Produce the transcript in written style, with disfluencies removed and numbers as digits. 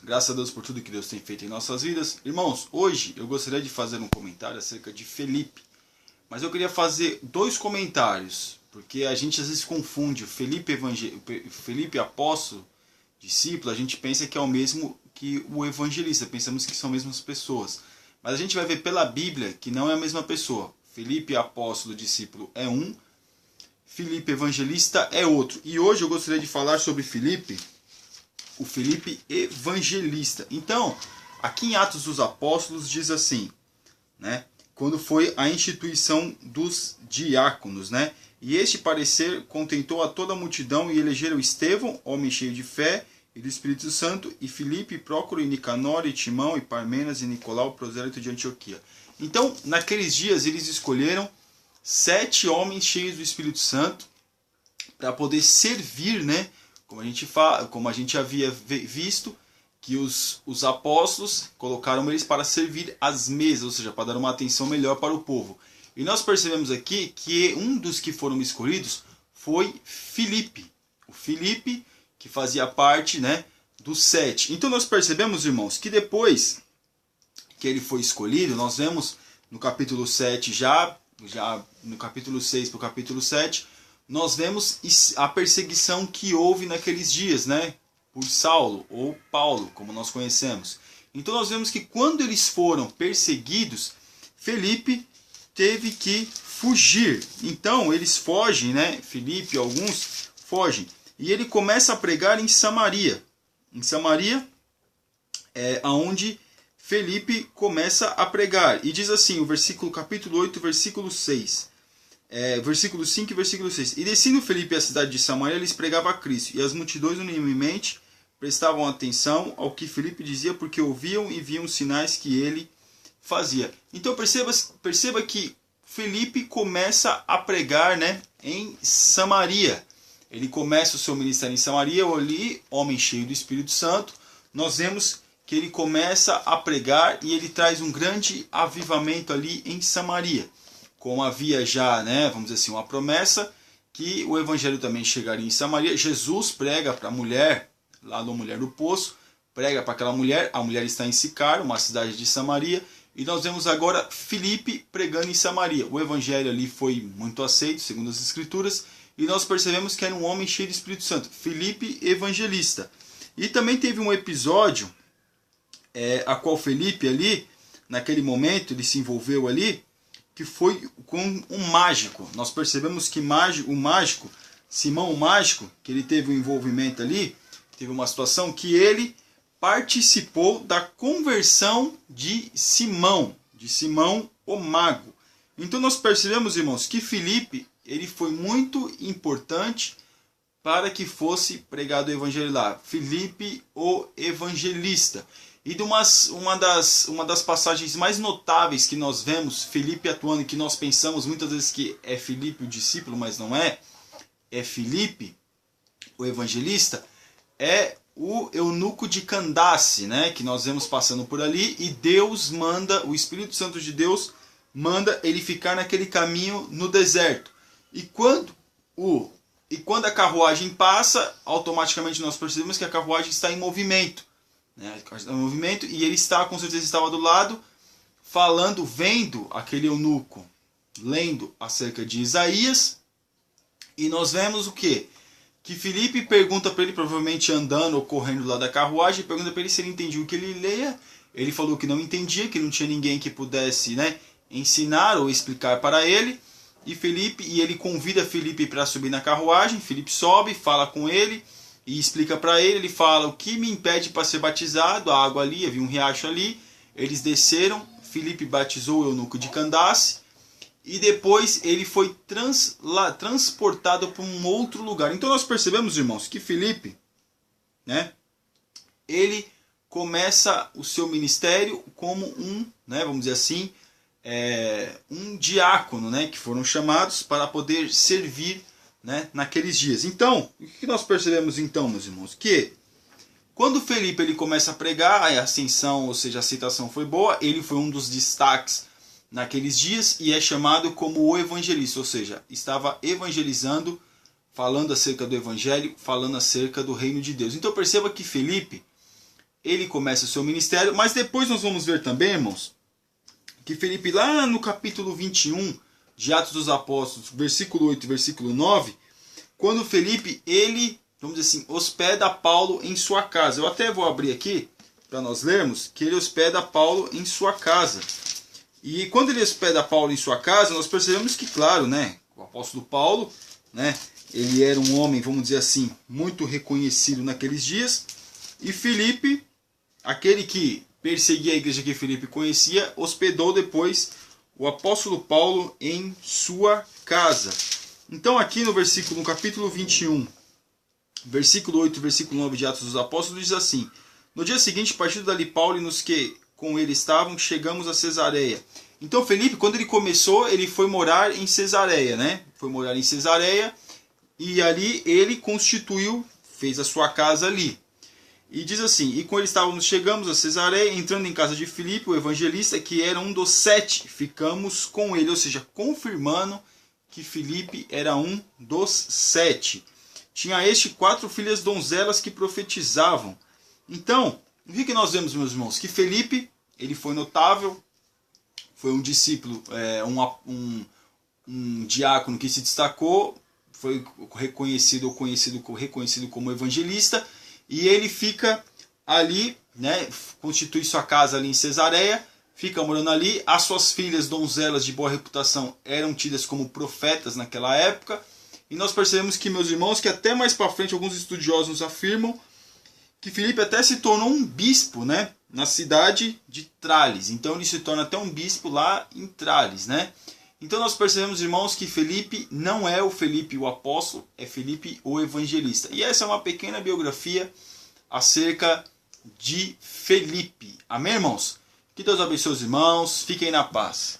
Graças a Deus por tudo que Deus tem feito em nossas vidas. Irmãos, hoje eu gostaria de fazer um comentário acerca de Felipe. Mas eu queria fazer dois comentários, porque a gente às vezes confunde o Felipe apóstolo, discípulo, a gente pensa que é o mesmo que o evangelista, pensamos que são as mesmas pessoas. Mas a gente vai ver pela Bíblia que não é a mesma pessoa. Felipe apóstolo, discípulo é um, Felipe evangelista é outro. E hoje eu gostaria de falar sobre Felipe, o Felipe evangelista. Então, aqui em Atos dos Apóstolos diz assim, né? Quando foi a instituição dos diáconos, né? E este parecer contentou a toda a multidão e elegeram Estevão, homem cheio de fé e do Espírito Santo, e Filipe, Prócoro, e Nicanor, e Timão, e Parmenas, e Nicolau, prosélito de Antioquia. Então, naqueles dias, eles escolheram 7 homens cheios do Espírito Santo para poder servir, né? Como a gente havia visto, que os apóstolos colocaram eles para servir as mesas, ou seja, para dar uma atenção melhor para o povo. E nós percebemos aqui que um dos que foram escolhidos foi Filipe. O Filipe, que fazia parte, né, dos 7. Então nós percebemos, irmãos, que depois que ele foi escolhido, nós vemos no capítulo 7, já no capítulo 6 para o capítulo 7, nós vemos a perseguição que houve naqueles dias, né? Por Saulo ou Paulo, como nós conhecemos. Então nós vemos que quando eles foram perseguidos, Felipe teve que fugir. Então eles fogem, né? Felipe e alguns fogem. E ele começa a pregar em Samaria. Em Samaria é onde Felipe começa a pregar. E diz assim, o capítulo 8, versículo 6. Versículo 5 e versículo 6. E descendo Felipe à cidade de Samaria, lhes pregava a Cristo. E as multidões unanimemente prestavam atenção ao que Felipe dizia, porque ouviam e viam os sinais que ele fazia. Então perceba que Felipe começa a pregar, né, em Samaria. Ele começa o seu ministério em Samaria, ali, homem cheio do Espírito Santo. Nós vemos que ele começa a pregar e ele traz um grande avivamento ali em Samaria. Como havia já, né, vamos dizer assim, uma promessa que o evangelho também chegaria em Samaria. Jesus prega para a mulher, lá da mulher do poço, prega para aquela mulher, a mulher está em Sicar, uma cidade de Samaria, e nós vemos agora Filipe pregando em Samaria. O evangelho ali foi muito aceito, segundo as escrituras, e nós percebemos que era um homem cheio de Espírito Santo, Filipe evangelista. E também teve um episódio, a qual Filipe ali, naquele momento, ele se envolveu ali, que foi com um mágico. Nós percebemos que o mágico, Simão o mágico, que ele teve um envolvimento ali, teve uma situação que ele participou da conversão de Simão o mago. Então nós percebemos, irmãos, que Filipe, ele foi muito importante para que fosse pregado o evangelho lá. Filipe o evangelista. E de uma das passagens mais notáveis que nós vemos Filipe atuando, que nós pensamos muitas vezes que é Filipe o discípulo, mas não é Filipe o evangelista, é o eunuco de Candace, né, que nós vemos passando por ali, e Deus manda, o Espírito Santo de Deus manda ele ficar naquele caminho no deserto. E quando a carruagem passa, automaticamente nós percebemos que a carruagem está em movimento. E ele com certeza estava do lado, falando, vendo aquele eunuco, lendo acerca de Isaías, e nós vemos o quê? Que Filipe pergunta para ele, provavelmente andando ou correndo lá da carruagem, pergunta para ele se ele entendia o que ele leia. Ele falou que não entendia, que não tinha ninguém que pudesse, né, ensinar ou explicar para ele. E ele convida Filipe para subir na carruagem. Filipe sobe, fala com ele e explica para ele. Ele fala: o que me impede para ser batizado? A água ali, havia um riacho ali. Eles desceram, Filipe batizou o eunuco de Candace, e depois ele foi transportado para um outro lugar. Então nós percebemos, irmãos, que Filipe, né, ele começa o seu ministério como vamos dizer assim, um diácono, né, que foram chamados para poder servir, né, naqueles dias. Então, o que nós percebemos então, meus irmãos? Que quando Felipe ele começa a pregar, a ascensão, ou seja, a aceitação foi boa, ele foi um dos destaques naqueles dias e é chamado como o evangelista, ou seja, estava evangelizando, falando acerca do evangelho, falando acerca do reino de Deus. Então perceba que Felipe, ele começa o seu ministério, mas depois nós vamos ver também, irmãos, que Felipe, lá no capítulo 21 de Atos dos Apóstolos, versículo 8 e versículo 9, quando Felipe, ele, vamos dizer assim, hospeda Paulo em sua casa. Eu até vou abrir aqui para nós lermos que ele hospeda Paulo em sua casa. E quando ele hospeda Paulo em sua casa, nós percebemos que, claro, né, o apóstolo Paulo, né, ele era um homem, vamos dizer assim, muito reconhecido naqueles dias. E Felipe, aquele que perseguia a igreja que Felipe conhecia, hospedou depois o apóstolo Paulo em sua casa. Então aqui no capítulo 21, versículo 8 e versículo 9 de Atos dos Apóstolos, diz assim: no dia seguinte, partindo dali Paulo e nos que com ele estavam, chegamos a Cesareia. Então Felipe, quando ele começou, ele foi morar em Cesareia, né? Foi morar em Cesareia e ali ele constituiu, fez a sua casa ali. E diz assim: e com ele estávamos, chegamos a Cesareia, entrando em casa de Filipe, o evangelista, que era um dos 7, ficamos com ele, ou seja, confirmando que Filipe era um dos 7. Tinha este 4 filhas donzelas que profetizavam. Então, o que nós vemos, meus irmãos? Que Felipe, ele foi notável, foi um discípulo, um diácono que se destacou, foi reconhecido como evangelista, e ele fica ali, né, constitui sua casa ali em Cesareia, fica morando ali. As suas filhas donzelas de boa reputação eram tidas como profetas naquela época, e nós percebemos que, meus irmãos, que até mais para frente alguns estudiosos afirmam que Filipe até se tornou um bispo, né, na cidade de Trales. Então ele se torna até um bispo lá em Trales, né? Então nós percebemos, irmãos, que Felipe não é o Felipe o apóstolo, é Felipe o evangelista. E essa é uma pequena biografia acerca de Felipe. Amém, irmãos? Que Deus abençoe os irmãos. Fiquem na paz.